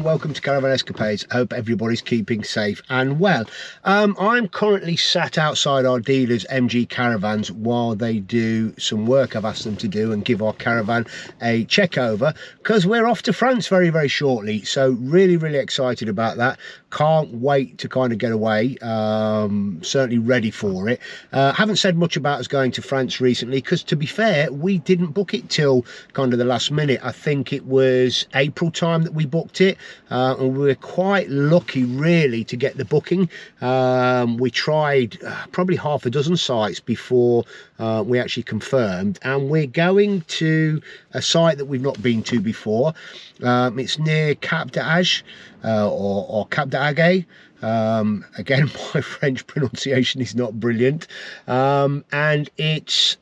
welcome to Caravan Escapades. I hope everybody's keeping safe and well. I'm currently sat outside our dealers MG Caravans while they do some work I've asked them to do and give our caravan a check over, because we're off to France very shortly. So really excited about that. Can't wait to kind of get away. Certainly ready for it. Haven't said much about us going to France recently because, to be fair, we didn't book it till kind of the last minute. I think it was April time that we booked it, and we were quite lucky really to get the booking. We tried probably half a dozen sites before we actually confirmed, and we're going to a site that we've not been to before. It's near Cap d'Agde or Cap d'Agde. Again, my French pronunciation is not brilliant, and it's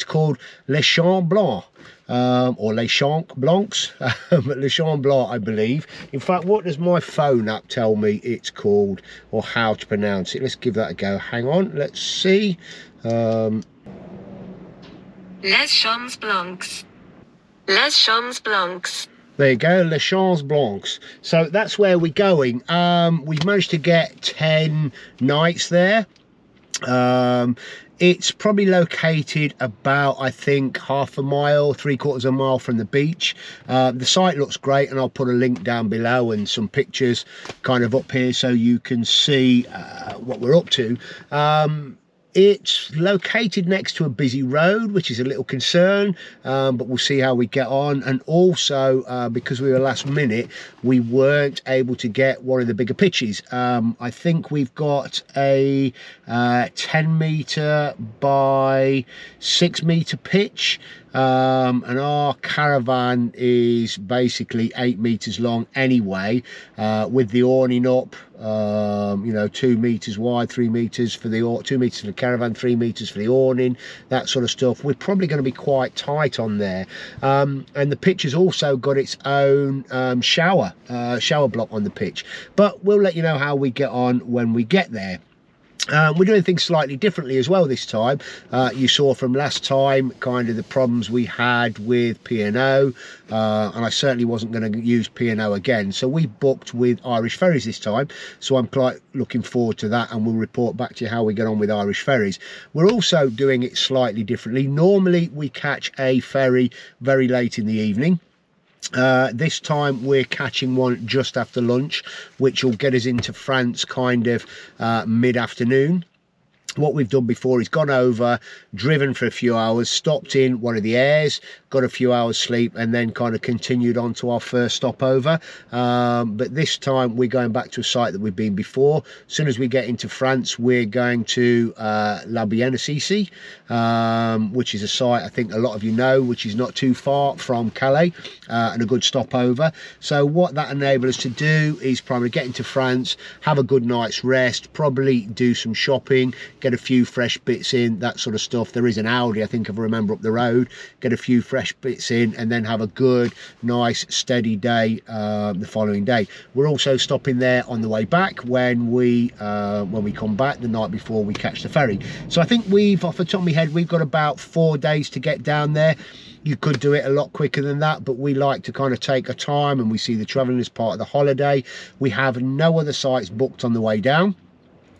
called Les Champs Blancs, or Les Champs Blancs, Les Champs Blancs, I believe. In fact, what does my phone app tell me it's called, or how to pronounce it? Let's give that a go. Hang on, let's see. Les Champs Blancs. Les Champs Blancs. There you go, Les Champs Blancs. So that's where we're going. We've managed to get 10 nights there. It's probably located about, I think, half a mile, 3/4 mile from the beach. The site looks great, and I'll put a link down below and some pictures kind of up here so you can see what we're up to. It's located next to a busy road, which is a little concern, but we'll see how we get on. And also, because we were last minute, we weren't able to get one of the bigger pitches. I think we've got a 10 metre by 6 metre pitch. And our caravan is basically 8 meters long anyway, with the awning up, you know, 2 meters wide, 3 meters for the 2 meters for the caravan, 3 meters for the awning, that sort of stuff. We're probably going to be quite tight on there. And the pitch has also got its own shower block on the pitch, but we'll let you know how we get on when we get there. We're doing things slightly differently as well this time. You saw from last time kind of the problems we had with P&O, and I certainly wasn't going to use P&O again, so we booked with Irish Ferries this time. So I'm quite looking forward to that, and we'll report back to you how we get on with Irish Ferries. We're also doing it slightly differently. Normally we catch a ferry very late in the evening. This time we're catching one just after lunch, which will get us into France kind of mid-afternoon. What we've done before is gone over, driven for a few hours, stopped in one of the airs, got a few hours sleep, and then kind of continued on to our first stopover. But this time we're going back to a site that we've been before. As soon as we get into France, we're going to La Assise, which is a site I think a lot of you know, which is not too far from Calais, and a good stopover. So what that enables us to do is primarily get into France, have a good night's rest, probably do some shopping, get a few fresh bits in, that sort of stuff. There is an Audi, I think, if I remember, up the road. Get a few fresh bits in, and then have a good, nice, steady day the following day. We're also stopping there on the way back when we come back the night before we catch the ferry. So I think we've, off the top of my head, we've got about 4 days to get down there. You could do it a lot quicker than that, but we like to kind of take our time, and we see the travelling as part of the holiday. We have no other sites booked on the way down.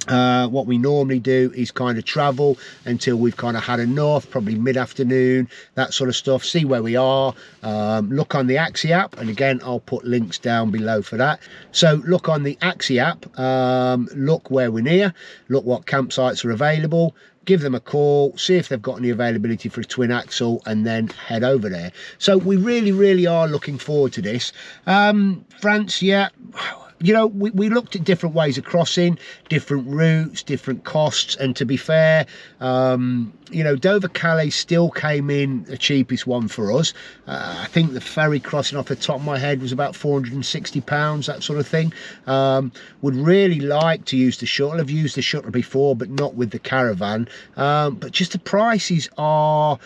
What we normally do is kind of travel until we've kind of had enough, probably mid-afternoon, that sort of stuff, see where we are, look on the ACSI app, and again I'll put links down below for that. So look on the ACSI app, look where we're near, look what campsites are available, give them a call, see if they've got any availability for a twin axle, and then head over there. So we really are looking forward to this. France, yeah, you know, we looked at different ways of crossing, different routes, different costs, and to be fair, you know, Dover-Calais still came in the cheapest one for us. I think the ferry crossing off the top of my head was about £460, that sort of thing. Would really like to use the shuttle. I've used the shuttle before, but not with the caravan. But just the prices are,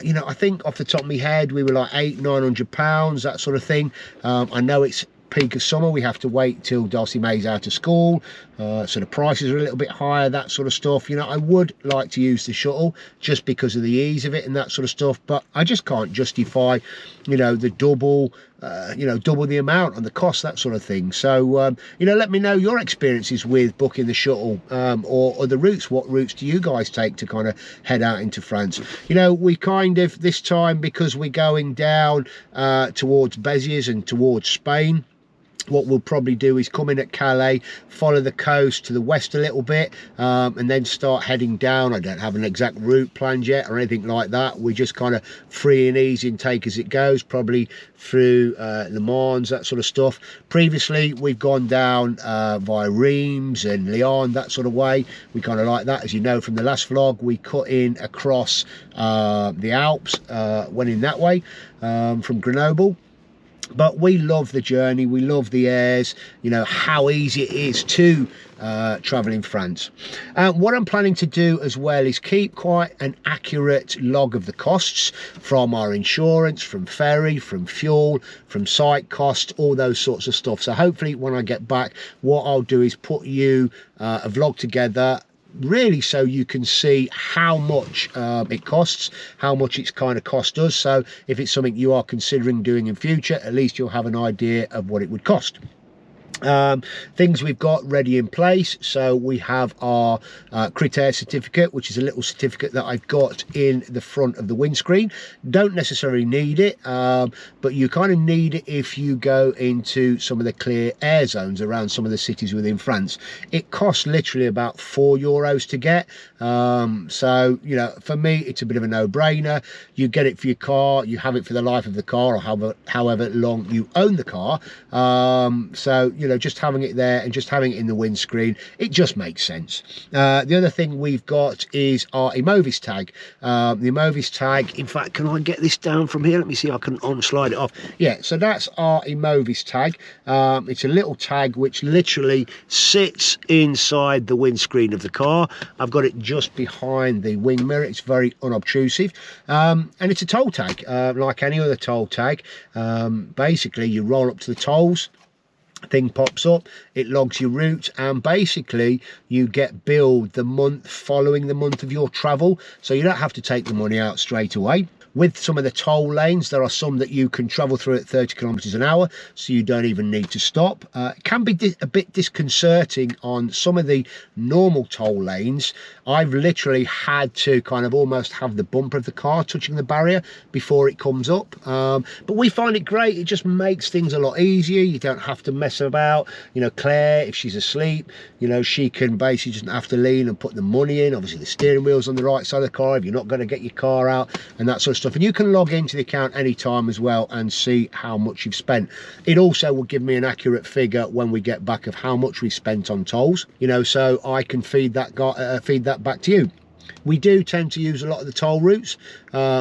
you know, I think off the top of my head, we were like £800–900, that sort of thing. I know it's peak of summer, we have to wait till Darcy May's out of school, so the prices are a little bit higher, that sort of stuff. You know, I would like to use the shuttle just because of the ease of it and that sort of stuff, but I just can't justify, you know, the double you know, double the amount on the cost, that sort of thing. So you know, let me know your experiences with booking the shuttle, or other routes. What routes do you guys take to kind of head out into France? You know, we kind of, this time, because we're going down towards Béziers and towards Spain, what we'll probably do is come in at Calais, follow the coast to the west a little bit, and then start heading down. I don't have an exact route planned yet or anything like that. We're just kind of free and easy and take as it goes, probably through Le Mans, that sort of stuff. Previously, we've gone down via Reims and Lyon, that sort of way. We kind of like that. As you know from the last vlog, we cut in across the Alps, went in that way from Grenoble. But we love the journey, we love the airs, you know, how easy it is to travel in France. What I'm planning to do as well is keep quite an accurate log of the costs from our insurance, from ferry, from fuel, from site costs, all those sorts of stuff. So hopefully when I get back, what I'll do is put you a vlog together, really, so you can see how much it costs, how much it's kind of cost us. So if it's something you are considering doing in future, at least you'll have an idea of what it would cost. Things we've got ready in place. So we have our Critère certificate, which is a little certificate that I've got in the front of the windscreen. Don't necessarily need it, but you kind of need it if you go into some of the clear air zones around some of the cities within France. It costs literally about €4 to get. So, you know, for me, it's a bit of a no-brainer. You get it for your car, you have it for the life of the car, or however long you own the car. So, you know, just having it there and just having it in the windscreen, it just makes sense. The other thing we've got is our Emovis Tag. The Emovis Tag, in fact, can I get this down from here? Let me see, I can slide it off. Yeah, so that's our Emovis Tag. It's a little tag which literally sits inside the windscreen of the car. I've got it just behind the wing mirror. It's very unobtrusive, and it's a toll tag, like any other toll tag. Basically, you roll up to the tolls, thing pops up, it logs your route, and basically you get billed the month following the month of your travel, so you don't have to take the money out straight away. With some of the toll lanes, there are some that you can travel through at 30 kilometers an hour, so you don't even need to stop. It can be a bit disconcerting on some of the normal toll lanes. I've literally had to kind of almost have the bumper of the car touching the barrier before it comes up. But we find it great. It just makes things a lot easier. You don't have to mess about. You know, Claire, if she's asleep, you know, she can basically just have to lean and put the money in. Obviously, the steering wheel's on the right side of the car if you're not going to get your car out and that sort of stuff. And you can log into the account anytime as well and see how much you've spent. It also will give me an accurate figure when we get back of how much we spent on tolls, you know, so I can feed that back to you. We do tend to use a lot of the toll routes.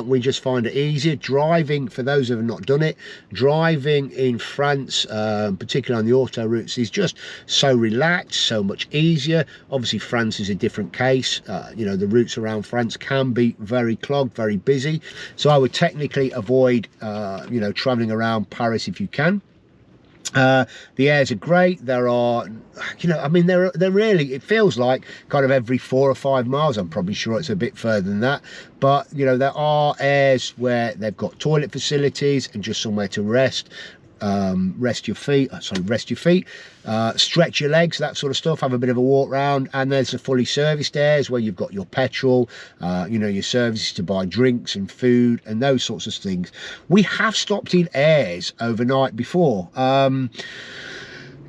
We just find it easier. Driving, for those who have not done it, driving in France, particularly on the auto routes, is just so relaxed, so much easier. Obviously, France is a different case. You know, the routes around France can be very clogged, very busy. So I would technically avoid, you know, traveling around Paris if you can. The airs are great. There are, you know, I mean, they're really, it feels like kind of every 4 or 5 miles. I'm probably sure it's a bit further than that, but you know, there are airs where they've got toilet facilities and just somewhere to rest. Rest your feet, stretch your legs, that sort of stuff, have a bit of a walk round. And there's the fully serviced airs where you've got your petrol, you know, your services to buy drinks and food and those sorts of things. We have stopped in airs overnight before.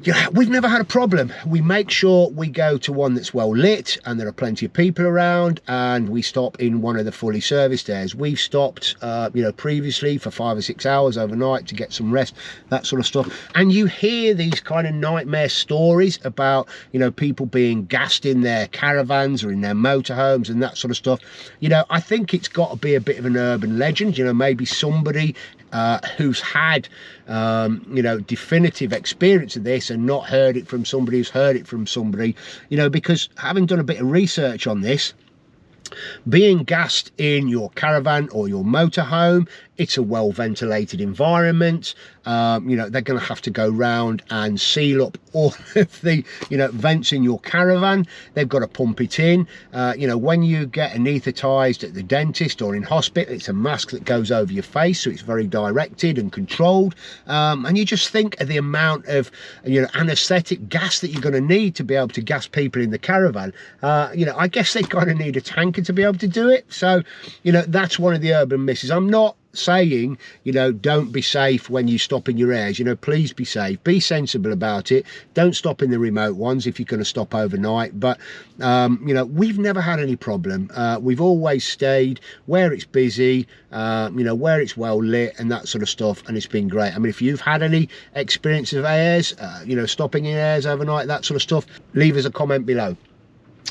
Yeah, we've never had a problem. We make sure we go to one that's well lit and there are plenty of people around, and we stop in one of the fully serviced airs. We've stopped, you know, previously for 5 or 6 hours overnight to get some rest, that sort of stuff. And you hear these kind of nightmare stories about, you know, people being gassed in their caravans or in their motorhomes and that sort of stuff. You know, I think it's got to be a bit of an urban legend. You know, maybe somebody who's had you know, definitive experience of this and not heard it from somebody who's heard it from somebody, you know, because having done a bit of research on this, being gassed in your caravan or your motorhome It's a well ventilated environment. You know, they're going to have to go round and seal up all of the, you know, vents in your caravan. They've got to pump it in. You know, when you get anaesthetized at the dentist or in hospital, it's a mask that goes over your face, so it's very directed and controlled. And you just think of the amount of, you know, anesthetic gas that you're going to need to be able to gas people in the caravan. You know, I guess they kind of need a tanker to be able to do it. So, you know, that's one of the urban misses. I'm not saying, you know, don't be safe when you stop in your airs. You know, please be safe, be sensible about it. Don't stop in the remote ones if you're going to stop overnight. But you know, we've never had any problem. We've always stayed where it's busy, you know, where it's well lit and that sort of stuff, and it's been great. I mean, if you've had any experience of airs, you know, stopping in airs overnight, that sort of stuff, leave us a comment below.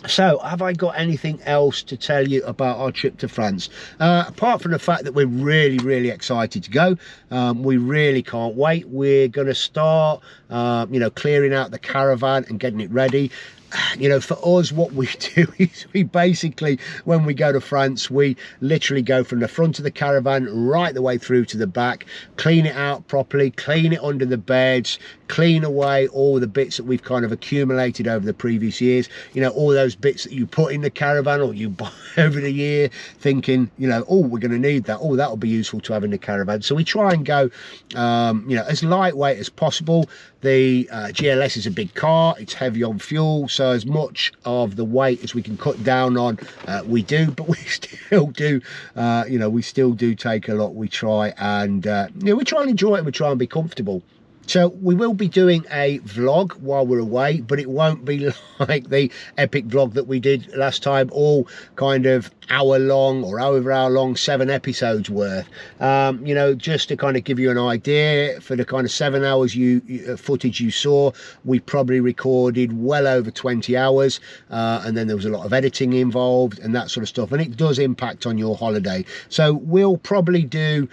So, have I got anything else to tell you about our trip to France? Apart from the fact that we're really excited to go. We really can't wait. We're going to start, you know, clearing out the caravan and getting it ready. You know, for us, what we do is we basically, when we go to France, we literally go from the front of the caravan right the way through to the back, clean it out properly, clean it under the beds, clean away all the bits that we've kind of accumulated over the previous years. You know, all those bits that you put in the caravan or you buy over the year thinking, you know, oh, we're going to need that. Oh, that'll be useful to have in the caravan. So we try and go, you know, as lightweight as possible. The GLS is a big car, it's heavy on fuel, so as much of the weight as we can cut down on, we do, but we still do, you know, we still do take a lot. We try and, you know, we try and enjoy it, and we try and be comfortable. So we will be doing a vlog while we're away, but it won't be like the epic vlog that we did last time, all kind of hour long or over hour long, 7 episodes worth. You know, just to kind of give you an idea, for the kind of 7 hours footage you saw, we probably recorded well over 20 hours, and then there was a lot of editing involved and that sort of stuff, and it does impact on your holiday. So we'll probably do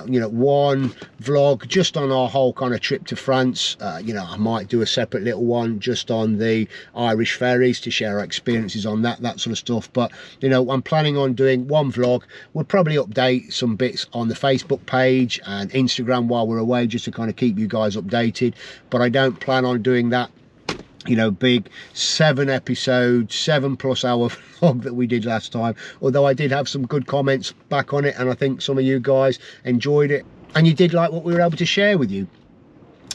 you know, one vlog just on our whole kind of trip to France. You know, I might do a separate little one just on the Irish ferries to share our experiences on that sort of stuff. But you know, I'm planning on doing one vlog. We'll probably update some bits on the Facebook page and Instagram while we're away, just to kind of keep you guys updated. But I don't plan on doing that, you know, big 7 episode, 7+ hour vlog that we did last time. Although I did have some good comments back on it, and I think some of you guys enjoyed it and you did like what we were able to share with you.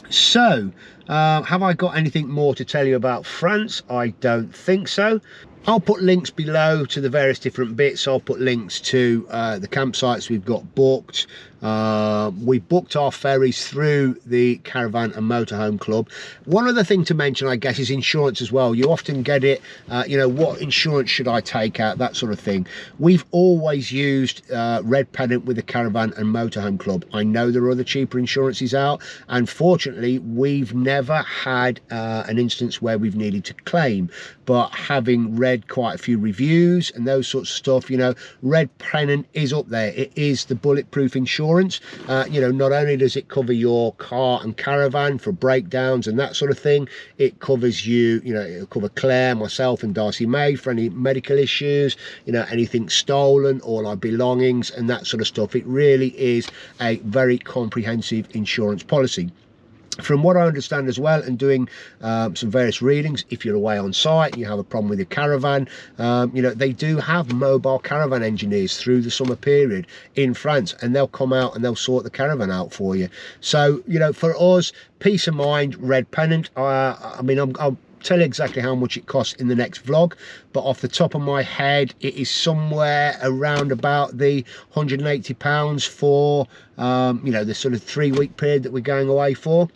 So, have I got anything more to tell you about France? I don't think so. I'll put links below to the various different bits. I'll put links to the campsites we've got booked. We booked our ferries through the Caravan and Motorhome Club. One other thing to mention, I guess, is insurance as well. You often get it, you know, what insurance should I take out, that sort of thing. We've always used Red Pennant with the Caravan and Motorhome Club. I know there are other cheaper insurances out, and fortunately we've never had an instance where we've needed to claim. But having read quite a few reviews and those sorts of stuff, you know, Red Pennant is up there. It is the bulletproof insurance. You know, not only does it cover your car and caravan for breakdowns and that sort of thing, it covers you, you know, it'll cover Claire, myself and Darcy May for any medical issues, you know, anything stolen, all our belongings and that sort of stuff. It really is a very comprehensive insurance policy. From what I understand as well, and doing some various readings, if you're away on site and you have a problem with your caravan, you know, they do have mobile caravan engineers through the summer period in France, and they'll come out and they'll sort the caravan out for you. So, you know, for us, peace of mind, Red Pennant. I mean, I'll tell you exactly how much it costs in the next vlog, but off the top of my head, it is somewhere around about the £180 for, you know, the sort of 3-week period that we're going away for.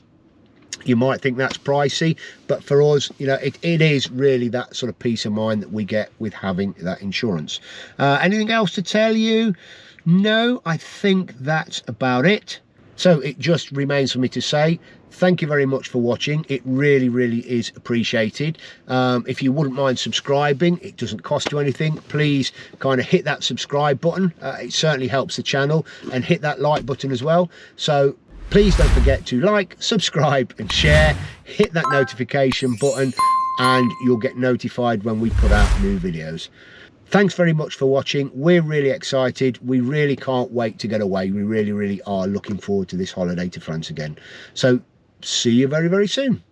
You might think that's pricey, but for us, you know, it is really that sort of peace of mind that we get with having that insurance. Anything else to tell you? No, I think that's about it. So it just remains for me to say thank you very much for watching. It really is appreciated. If you wouldn't mind subscribing, it doesn't cost you anything. Please kind of hit that subscribe button. It certainly helps the channel, and hit that like button as well. So please don't forget to like, subscribe and share. Hit that notification button and you'll get notified when we put out new videos. Thanks very much for watching. We're really excited. We really can't wait to get away. We really are looking forward to this holiday to France again. So see you very soon.